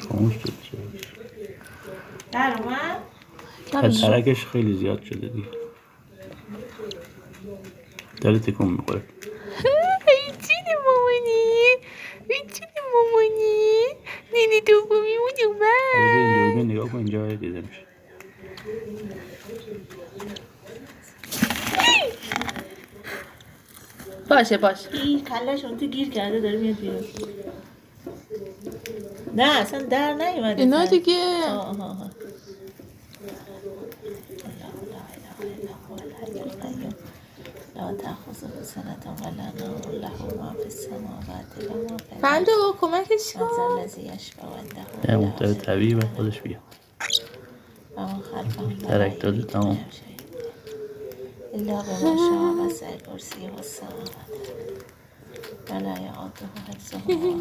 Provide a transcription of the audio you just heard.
خاموش شد چرا؟ در اومد؟ ترکش خیلی زیاد شده دیگه، داره تکون میخوره. چیه مامانی؟ چیه مامانی؟ نینی دومیمون حالا اومد. این دوربین نگاه کن، اینجا دیده میشه. باشه این کلشون تو گیر کرده داره میاد بیرون. نه اصلا در نیومده اینا دیگه لا تأخذه سنة ولا نوم له ما في السماوات وما في الأرض فندو کمکش من ذا کن. الذي يشفع عنده نه إلا مختار طبیعی باید خودش بیاد. ومن خلفهم لا ترک داده يحيطون تمام. بشيء إلا بما شاء وسع كرسيه السماوات ولا يعوده حفظهما